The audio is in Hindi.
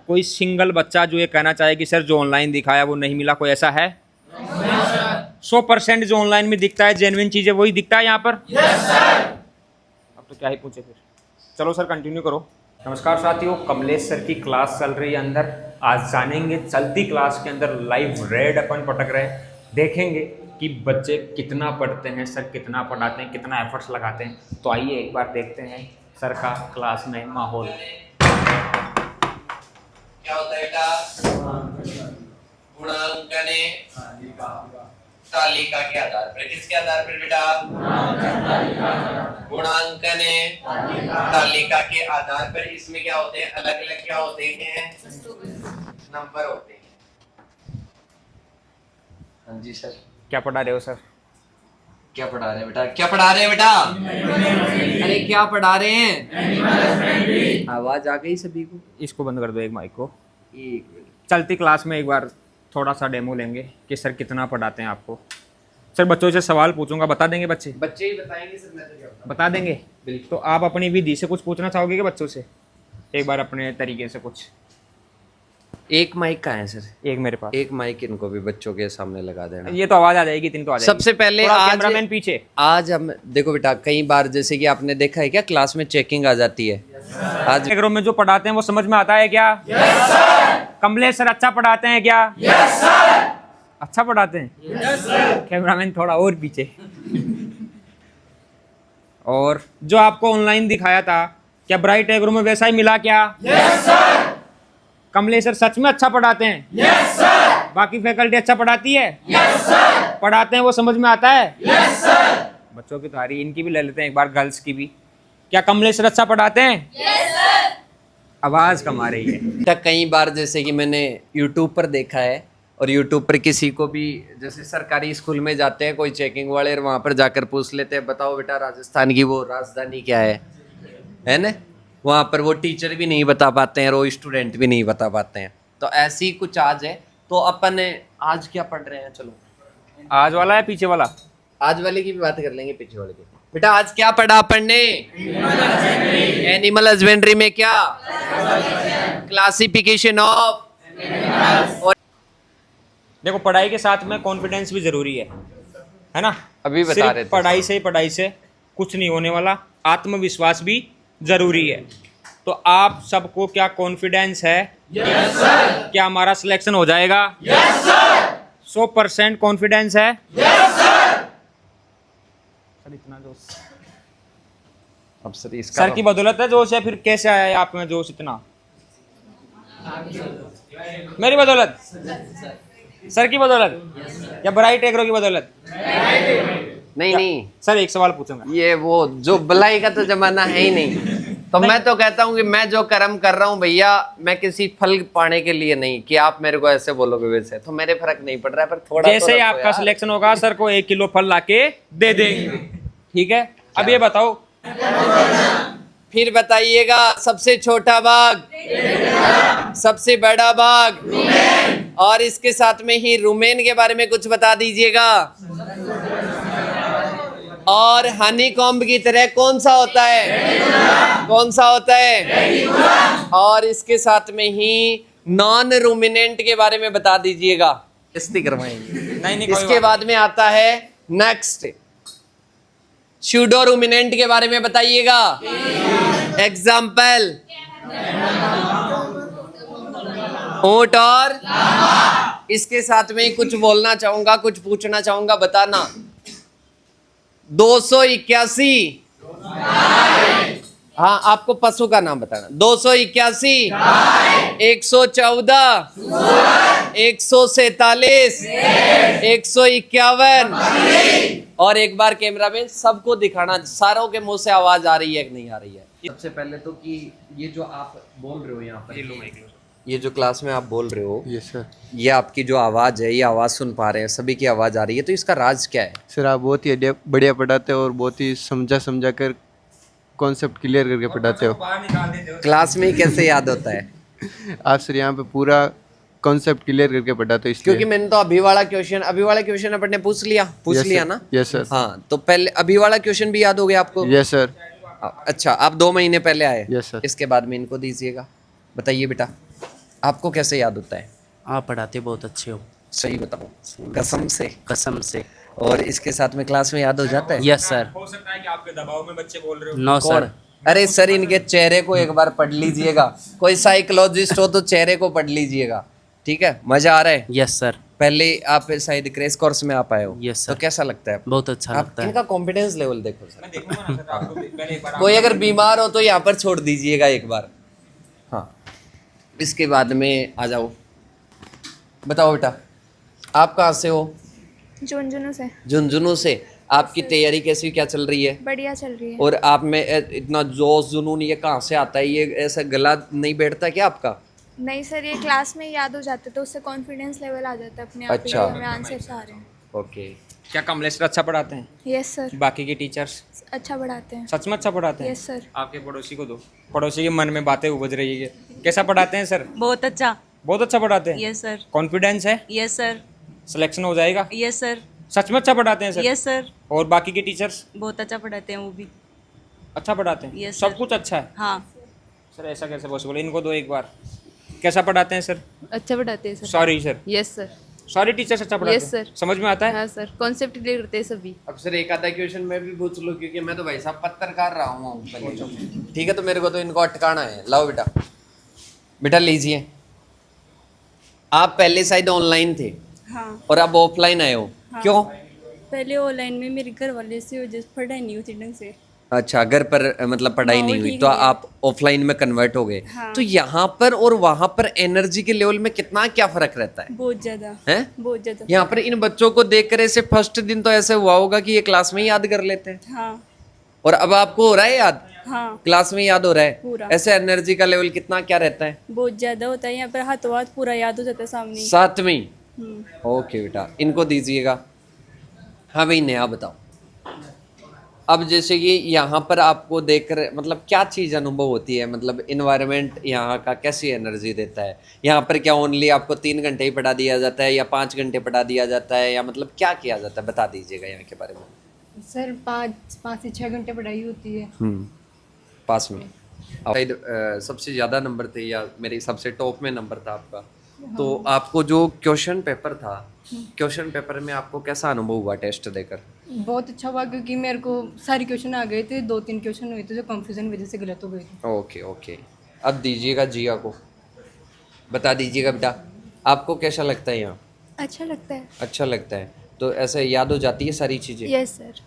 कोई सिंगल बच्चा जो ये कहना चाहे कि सर जो ऑनलाइन दिखाया वो नहीं मिला, कोई ऐसा है? 100% जो ऑनलाइन में दिखता है जेन्युइन चीज़ें वही दिखता है यहाँ पर? अब तो क्या ही पूछे फिर। चलो सर कंटिन्यू करो। नमस्कार साथियों, कमलेश सर की क्लास चल रही है अंदर। आज जानेंगे चलती क्लास के अंदर लाइव रेड अपन पटक रहे हैं, देखेंगे कि बच्चे कितना पढ़ते हैं, सर कितना पढ़ाते हैं, कितना एफर्ट्स लगाते हैं। तो आइए एक बार देखते हैं सर का क्लास में माहौल। क्या होता है बेटा? गुणांकने तालिका के आधार पर। किसके आधार पर बेटा? गुणांकने तालिका के आधार पर। इसमें क्या होते हैं? अलग अलग क्या होते हैं? नंबर होते हैं। हाँ जी सर। क्या पढ़ा रहे हो सर? क्या पढ़ा रहे हैं बेटा? क्या पढ़ा रहे हैं बेटा? अरे क्या पढ़ा रहे हैं? आवाज आ गई सभी को? इसको बंद कर दो, एक माइक को। एक मिनट। चलती क्लास में एक बार थोड़ा सा डेमो लेंगे कि सर कितना पढ़ाते हैं आपको। सर बच्चों से सवाल पूछूंगा, बता देंगे बच्चे? बच्चे ही बताएंगे सर, मैं तो क्या बताऊं? बता देंगे। बिल्कुल। तो आप अपनी विधि से कुछ पूछना चाहोगे कि बच्चों से? एक बार अपने तरीके से कुछ। एक माइक कहाँ है सर? एक मेरे पास। एक माइक इनको भी बच्चों के सामने लगा देना। ये तो आवाज आ जाएगी, इतनी तो आ जाएगी। सबसे पहले थोड़ा आज कैमरामैन पीछे। आज हम देखो बेटा, कई बार जैसे कि आपने देखा है क्या, क्लास में चेकिंग आ जाती है। आज एक रूम में जो पढ़ाते हैं वो समझ में आता है क्या? कमलेश सर अच्छा पढ़ाते हैं क्या? अच्छा पढ़ाते हैं। कैमरामैन थोड़ा और पीछे। और जो आपको ऑनलाइन दिखाया था, क्या ब्राइट एक रूम में वैसा ही मिला क्या? कमलेश सर सच में अच्छा पढ़ाते हैं? बाकी फैकल्टी अच्छा पढ़ाती है? पढ़ाते हैं वो समझ में आता है? बच्चों की तारीफ, इनकी भी ले लेते हैं एक बार, गर्ल्स की भी। क्या कमलेश सर अच्छा पढ़ाते हैं? आवाज कम आ रही है। कई बार जैसे कि मैंने यूट्यूब पर देखा है, और यूट्यूब पर किसी को भी जैसे सरकारी स्कूल में जाते हैं कोई चेकिंग वाले, और वहाँ पर जाकर पूछ लेते हैं बताओ बेटा राजस्थान की वो राजधानी क्या है ना? वहाँ पर वो टीचर भी नहीं बता पाते हैं और वो स्टूडेंट भी नहीं बता पाते हैं। तो ऐसी कुछ आज है। तो अपन आज क्या पढ़ रहे हैं? चलो आज वाला है पीछे वाला? आज वाले की भी बात कर लेंगे, पीछे वाले की। बेटा आज क्या पढ़ा अपन ने? एनिमल हस्बेंड्री में क्या? Classification of. और देखो पढ़ाई के साथ में कॉन्फिडेंस भी जरूरी है ना? अभी बता सिर्फ रहे थे। पढ़ाई से कुछ नहीं होने वाला, आत्मविश्वास भी जरूरी है। तो आप सबको क्या कॉन्फिडेंस है? Yes sir. क्या हमारा सिलेक्शन हो जाएगा? Yes sir. 100% कॉन्फिडेंस है? Yes sir. सर इतना जोश अब सर इसका सर की बदौलत है जोश, या फिर कैसे आया है आप में जोश इतना? मेरी बदौलत? सर की बदौलत या ब्राइट एग्रो की बदौलत? नहीं सर एक सवाल पूछूंगा। ये वो जो भलाई का तो जमाना है ही नहीं। तो मैं तो कहता हूँ कि मैं जो कर्म कर रहा हूँ भैया, मैं किसी फल पाने के लिए नहीं कि आप मेरे को ऐसे बोलोगे वैसे, तो मेरे फर्क नहीं पड़ रहा है। पर थोड़ा जैसे ही तो आपका सिलेक्शन होगा सर को 1 किलो फल लाके दे देंगे, ठीक है? अब ये बताओ, फिर बताइएगा, सबसे छोटा बाघ, सबसे बड़ा बाघ, और इसके साथ में ही रूमेन के बारे में कुछ बता दीजिएगा। और हनी कॉम्ब की तरह कौन सा होता है? कौन सा होता है? और इसके साथ में ही नॉन रूमिनेंट के बारे में बता दीजिएगा। इस्ती करवाएंगे। नहीं इसके बाद में आता है नेक्स्ट, स्यूडो रूमिनेंट के बारे में बताइएगा। एग्जाम्पल, ऊंट और इसके साथ में कुछ बोलना चाहूंगा, कुछ पूछना चाहूंगा, बताना। 281। हाँ आपको पशु का नाम बताना। 281, 114, 147, 151। और एक बार कैमरा में सबको दिखाना, सारों के मुंह से आवाज आ रही है कि नहीं आ रही है। सबसे पहले तो कि ये जो आप बोल रहे हो यहाँ पर, ये जो क्लास में आप बोल रहे हो, यस सर। ये आपकी जो आवाज़ है, ये आवाज़ सुन पा रहे हैं, सभी की आवाज़ आ रही है, तो इसका राज क्या है? सर आप बहुत ही बढ़िया पढ़ाते हो और बहुत ही समझा कर कॉन्सेप्ट क्लियर करके पढ़ाते हो। क्लास में ही कैसे याद होता है? आप सर यहाँ पे पूरा कॉन्सेप्ट क्लियर करके पढ़ाते हो, इसलिए। क्योंकि मैंने तो अभी वाला क्वेश्चन अपन ने पूछ लिया ना? Yes sir. हाँ, तो पहले अभी वाला क्वेश्चन भी याद हो गया आपको? Yes sir. अच्छा, आप 2 महीने पहले आए। Yes sir. इसके बाद में इनको दीजिएगा। बताइए बेटा। आपको कैसे याद होता है? आप पढ़ाते बहुत अच्छे हो। सही बताओ, कसम से? कसम से। और इसके साथ में क्लास में याद हो जाता है? Yes sir. हो सकता है कि आपके दबाव में बच्चे बोल रहे हो। नो कौन? सर। अरे सर, इनके चेहरे को एक बार पढ़ लीजिएगा, कोई साइकोलॉजिस्ट हो तो चेहरे को पढ़ लीजिएगा, ठीक है? मजा आ रहा है? Yes sir. पहले आप शायद क्रैश कोर्स में आप आए हो। Yes, तो sir. कैसा लगता है? बहुत अच्छा आप लगता है। इनका कॉन्फिडेंस लेवल देखो सर। मैं देखूंगा ना सर, आपको पहले एक बार कोई अगर बीमार हो तो यहाँ पर छोड़ दीजिएगा एक बार। हाँ, इसके बाद में आ जाओ। बताओ बेटा, आप कहाँ से हो? झुंझुनू से। झुंझुनू से। आपकी तैयारी कैसी, क्या चल रही है? बढ़िया चल रही है। और आप में इतना जोश जुनून ये कहाँ से आता है? ये ऐसा गला नहीं बैठता क्या आपका? नहीं सर, ये क्लास में याद हो जाते तो उससे कॉन्फिडेंस लेवल आ जाता है अपने आप ही अच्छा। कि हमें आंसर्स आ रहे हैं। ओके। क्या कमलेश सर अच्छा पढ़ाते हैं? यस सर, बाकी के टीचर्स अच्छा पढ़ाते हैं। सच में अच्छा पढ़ाते हैं? Yes sir. आपके पड़ोसी को दो, पड़ोसी के मन में बातें उपज रही है। कैसा पढ़ाते हैं सर? बहुत अच्छा। बहुत अच्छा पढ़ाते हैं। Yes sir. कॉन्फिडेंस है? Yes sir. सिलेक्शन हो जाएगा? Yes sir. सच में अच्छा पढ़ाते हैं सर? Yes sir. और बाकी के टीचर्स बहुत अच्छा पढ़ाते हैं वो भी। अच्छा पढ़ाते हैं? Yes, सब sir. कुछ अच्छा है? हाँ। सर ऐसा कैसे पॉसिबल? इनको दो एक बार। कैसा पढ़ाते हैं सर? अच्छा पढ़ाते हैं sir. Sorry sir, yes sir. Sorry teachers अच्छा पढ़ाते Yes, हैं? sir. समझ में आता है? हाँ सर, कॉन्सेप्ट क्लियर करते हैं सभी। अब सर एक आधा क्वेश्चन मैं भी पूछ लूँ, क्योंकि मैं तो भाई साहब पत्रकार रहा हूँ पहले। ठीक है, तो मेरे को तो इनको अटकाना है। लाओ बेटा, बेटा लीजिए। आप पहले शायद ऑनलाइन थे हाँ। और अब ऑफलाइन आए हो, क्यों? पहले ऑनलाइन में मेरे घर वाले से वजह से पढ़ाई नहीं होती ढंग से। अच्छा, घर पर मतलब पढ़ाई माहौल नहीं हुई ठीक तो नहीं है। आप ऑफलाइन में कन्वर्ट हो गए। हाँ। तो यहाँ पर और वहाँ पर एनर्जी के लेवल में कितना क्या फर्क रहता है? बहुत ज्यादा। हैं? बहुत ज्यादा। यहाँ पर इन बच्चों को देख कर ऐसे फर्स्ट दिन तो ऐसे हुआ होगा कि ये क्लास में ही याद कर लेते हैं, हाँ। और अब आपको हो रहा है याद? हाँ। क्लास में याद हो रहा है? पूरा। ऐसे एनर्जी का लेवल कितना क्या रहता है? बहुत ज्यादा होता है। यहाँ पर हाथों हाथ पूरा याद हो जाता है सामने ही। साथ में ही? हम्म। ओके बेटा, इनको दीजिएगा। हाँ भाई, नया बताओ। अब जैसे कि यहाँ पर आपको देखकर मतलब क्या चीज़ अनुभव होती है? मतलब इन्वायरमेंट यहाँ का कैसी एनर्जी देता है? यहाँ पर क्या ओनली आपको 3 घंटे ही पढ़ा दिया जाता है या 5 घंटे पढ़ा दिया जाता है, या मतलब क्या किया जाता है? बता दीजिएगा यहाँ के बारे में। सर 5 से 6 घंटे पढ़ाई होती है। पास में आप शायद सबसे ज़्यादा नंबर थे या मेरे सबसे टॉप में नंबर था आपका। तो आपको जो क्वेश्चन पेपर था, क्वेश्चन पेपर में आपको कैसा अनुभव हुआ टेस्ट देकर? बहुत अच्छा हुआ क्योंकि मेरे को सारे क्वेश्चन आ गए थे, 2-3 क्वेश्चन हुए थे जो कंफ्यूजन वजह से गलत हो गए थे। Okay okay. अब दीजिएगा जिया को, बता दीजिएगा बेटा आपको कैसा लगता है यहाँ? अच्छा लगता है। अच्छा लगता है, तो ऐसे याद हो जाती है सारी चीज़ें? Yes sir.